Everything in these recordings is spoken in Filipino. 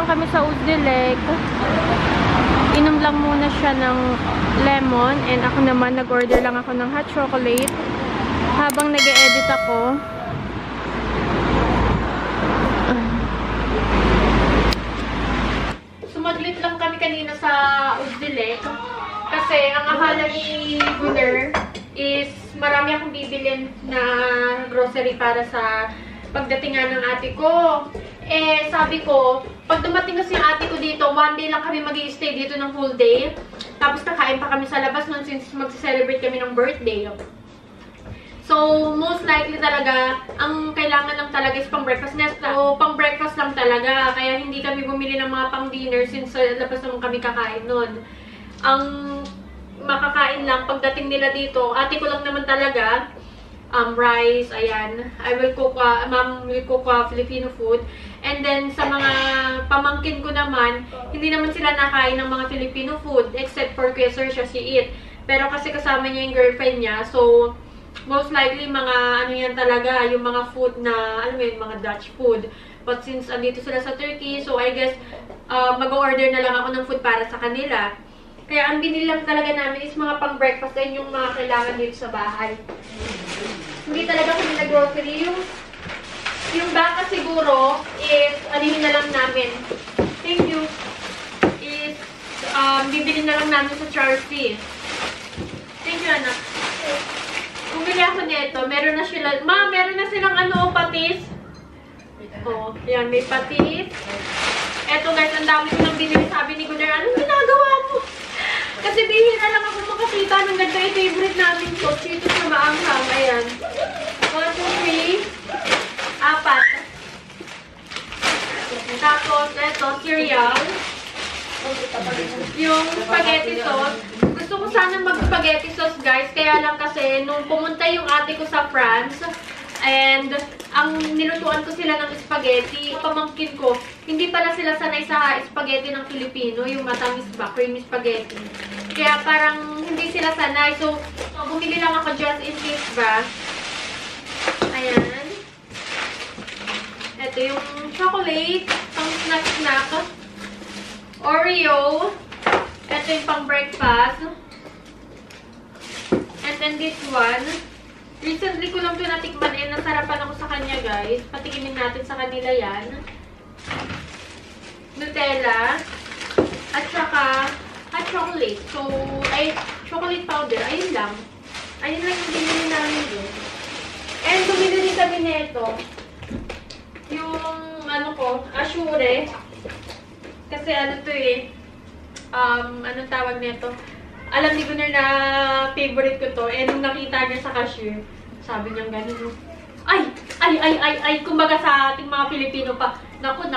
lang kami sa Uzdelek. Inom lang muna siya ng lemon. And ako naman, nag-order lang ako ng hot chocolate. Habang nag-e-edit ako. Sumaglit lang kami kanina sa Uzdelek. Kasi ang akala ni Gunner is marami akong bibilin na grocery para sa pagdatingan ng ate ko. Eh, sabi ko, pag dumating kasi yung ate ko dito, one day lang kami mag-i-stay dito ng full day. Tapos kakain pa kami sa labas nun since mag-celebrate kami ng birthday. So, most likely talaga, ang kailangan lang talaga is pang-breakfast na. So, pang-breakfast lang talaga. Kaya hindi kami bumili ng mga pang-dinner since sa labas naman kami kakain nun. Ang makakain lang pagdating nila dito, ate ko lang naman talaga, rice, ayan. I will cook, ma'am will cook Filipino food. And then, sa mga pamangkin ko naman, hindi naman sila nakain ng mga Filipino food, except for Kuya Sir siya, si It. Pero kasi kasama niya yung girlfriend niya, so, most likely, mga ano yan talaga, yung mga food na, alam mo yun, mga Dutch food. But since andito sila sa Turkey, so I guess, mag-order na lang ako ng food para sa kanila. Kaya ang binili lang talaga namin is mga pang-breakfast din yung mga kailangan dito sa bahay. Hindi talaga kami nag-grocery. Yung baka siguro is, alihin na lang namin. Thank you. Is, bibili na lang namin sa Charcy. Thank you, anak. Bumili ako nito. Meron na sila. Ma, meron na silang ano, patis. Oh, yan, may patis. Eto guys, ang dami ko nang binili. Sabi ni Gunnar, anong ginagawa mo? Kasi bihira lang ako makakita ng ganda. Yung favorite namin to. Cheetos na maanghang. Ayan. 1, 2, 3. 4. Tapos, eto, cereal. Yung spaghetti sauce. Gusto ko sana mag-spaghetti sauce, guys. Kaya lang kasi, nung pumunta yung ate ko sa France, and ang nilutuan ko sila ng spaghetti, pamangkin ko, hindi pala sila sanay sa spaghetti ng Filipino, yung matamis ba, creamy spaghetti. Kaya parang hindi sila sanay. So, bumili lang ako just in case ba. Ayan. Ito yung chocolate, pang snack-snack. Oreo. Ito yung pang breakfast. And then this one. Recently ko lang ito natikman eh. Nasarapan ako sa kanya, guys. Patikimin natin sa kanila yan. Nutella. At saka hot chocolate. So, ay, chocolate powder. Ayun lang. Ayun lang yung binili namin yun. And bumili din kami nito. Yung, ano ko, Ashure. Kasi ano to eh. Anong tawag nito? Alam ni Gunnar na favorite ko to. And nung nakita niya sa cashier, sabi niya gano'n. Ay! Kumbaga sa ating mga Pilipino pa. Naku,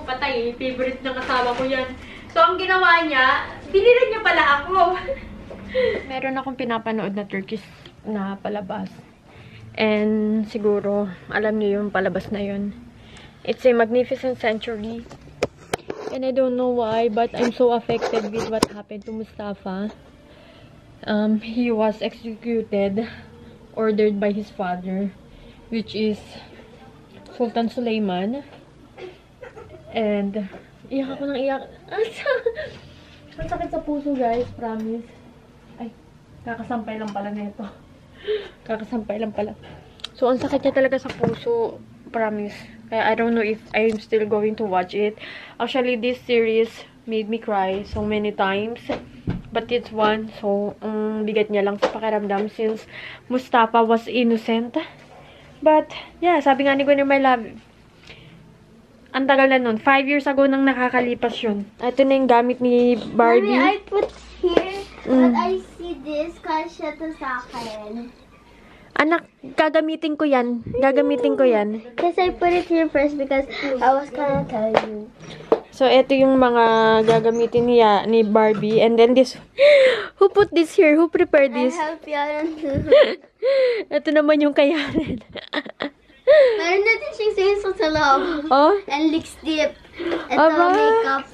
patay. Favorite ng asawa ko yan. So, ang ginawa niya, binili niya pala ako. Meron akong pinapanood na Turkish na palabas. And siguro, alam niyo yung palabas na yun. It's a Magnificent Century. And I don't know why, but I'm so affected with what happened to Mustafa. He was executed, ordered by his father, which is Sultan Suleiman. And, iyak ako ng iyak. Ang sakit sa puso, guys, promise. Ay, kakasampay lang pala nito. Kakasampay lang pala. So, ang sakit niya talaga sa puso, promise. Kaya, I don't know if I'm still going to watch it. Actually, this series made me cry so many times. But it's one, so, bigat niya lang sa pakiramdam since Mustafa was innocent. But, yeah, sabi nga ni Gunnar, my love, ang tagal na nun. 5 years ago nang nakakalipas yun. Ito na yung gamit ni Barbie. Mommy, I put here, but I see this kasya to sa akin. Anak, gagamitin ko yan. Gagamitin ko yan. Because I put it here first because I was gonna tell you. So, ito yung mga gagamitin niya, ni Barbie. And then this, who put this here? Who prepared this? I help you. Ito naman yung kayanin. Meron natin siyang siso sa loob. Oh? And lipstick. Ito, Aba. makeup.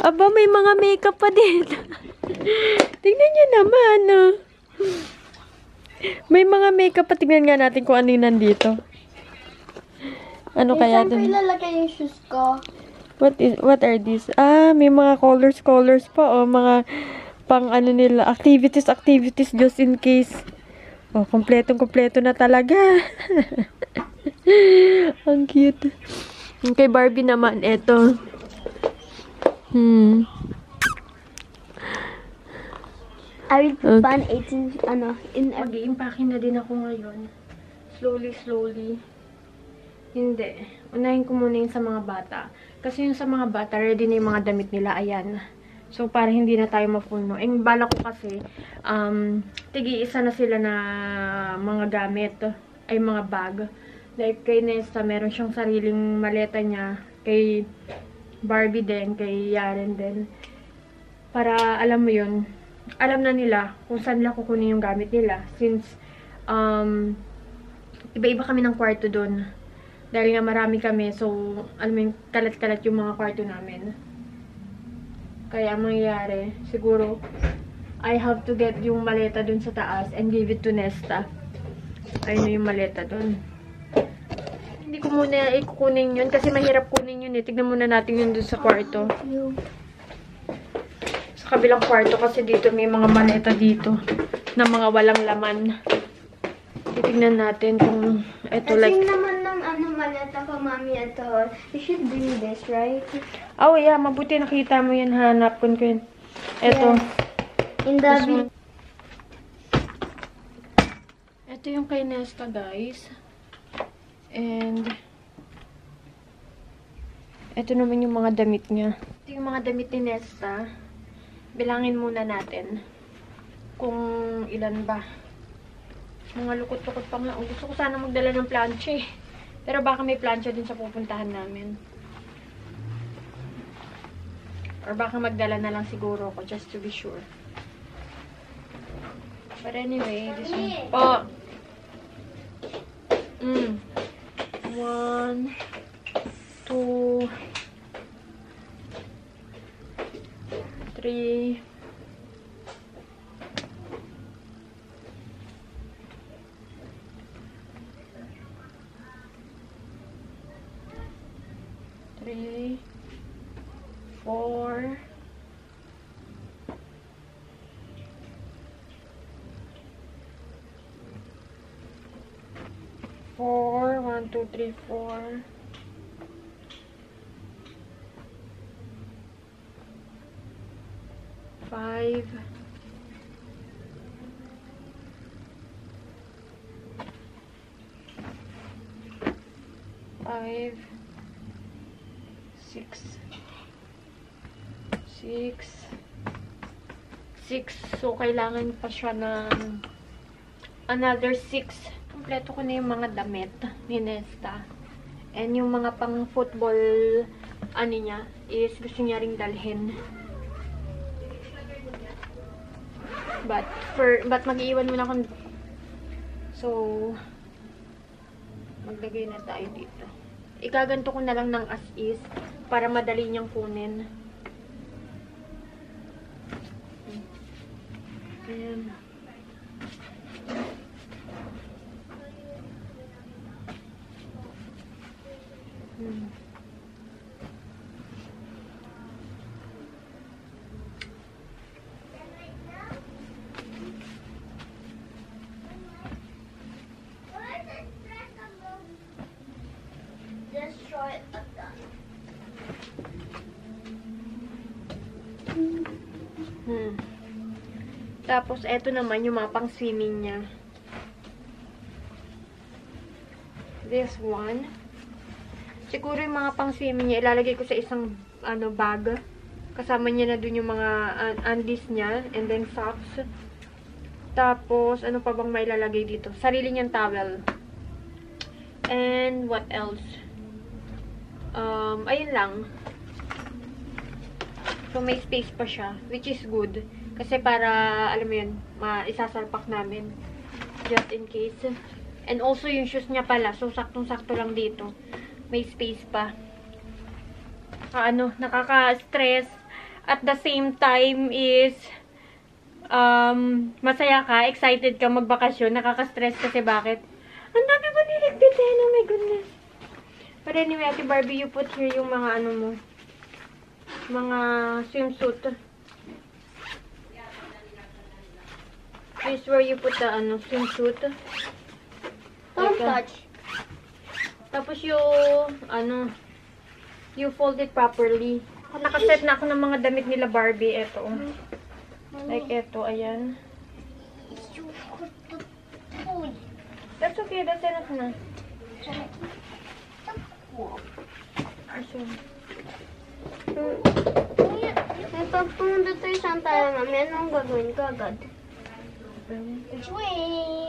Aba, may mga makeup pa din. Tingnan nyo naman, oh. May mga makeup pa. Tingnan nga natin kung ano yung nandito. Ano kaya dun? dun? Saan ko ilalagay yung shoes ko? What are these? Ah, may mga colors pa. Oh, mga pang ano nila, activities, just in case. Oh, kompleto na talaga. Ang cute. Yung kay Barbie naman, eto. I will fun 18, in Mag-i-impake na din ako ngayon. Slowly. Hindi. Unahin ko muna yung sa mga bata. Kasi yung sa mga bata, ready na yung mga damit nila. Ayan. So, para hindi na tayo mapuno. Eh, bala ko kasi, tigi-isa na sila na mga gamit. Ay, mga bag. Like, kay Nesta, meron siyang sariling maleta niya. Kay Barbie din, kay Yaren din. Para, alam mo yun, alam na nila kung saan nila kukunin yung gamit nila. Since, iba-iba kami ng kwarto doon. Dahil nga marami kami, so, alam mo yung kalat-kalat yung mga kwarto namin. Kaya, ang mangyayari, siguro, I have to get yung maleta dun sa taas and give it to Nesta. Ayun na yung maleta dun. Hindi ko muna ikukunin yun kasi mahirap kunin yun eh. Tignan muna natin yun dun sa kwarto. Sa kabilang kwarto kasi dito may mga maleta dito na mga walang laman. Titignan natin kung ito like... Kasi naman ng maleta ko, mami, ito. You should bring this, right? Oh yeah, mabuti nakita mo yan. Hanap ko yun. Ito. Yes. In the... Ito yung kay Nesta, guys. And... ito naman yung mga damit niya. Ito yung mga damit ni Nesta. Bilangin muna natin kung ilan ba. Mga lukot-lukot pa nga. Gusto ko sana magdala ng plancha eh. Pero baka may plancha din sa pupuntahan namin. Or baka magdala na lang siguro ako just to be sure. But anyway, this one po. 1, 2, 3, 4, 1, 2, 3, 4. 5, 6. So, kailangan pa siya ng another 6. Kompleto ko na yung mga damit ni Nesta. And yung mga pang football niya is gusto niya ring dalhin. But mag-iiwan muna ako. So, maglagay na tayo dito. Igaganto ko na lang ng as is para madali niyang kunin. Ayan. Tapos, eto naman yung mga pang-swimming niya. This one. Siguro yung mga pang-swimming niya, ilalagay ko sa isang bag. Kasama niya na dun yung mga undies niya. And then, socks. Tapos, ano pa bang mailalagay dito? Sarili niyang towel. And, what else? Ayun lang. So, may space pa siya. Which is good. Kasi para, alam mo yun, isasalpak namin. Just in case. And also, yung shoes niya pala. So, saktong-sakto lang dito. May space pa. Nakaka-stress. At the same time is, masaya ka, excited ka magbakasyon. Nakaka-stress kasi bakit? Ang dami ba niligpitin? Oh my goodness. But anyway, Ate Barbie, you put here yung mga mo. mga swimsuit. This is where you put the swimsuit. Don't Teka. touch. Tapos you fold it properly. Nakaset na ako ng mga damit nila Barbie. Ito. Like ito, ayan. That's okay, that's enough na. Pag pumunta tayo saan tayo, mami, anong gagawin ko agad? Swing!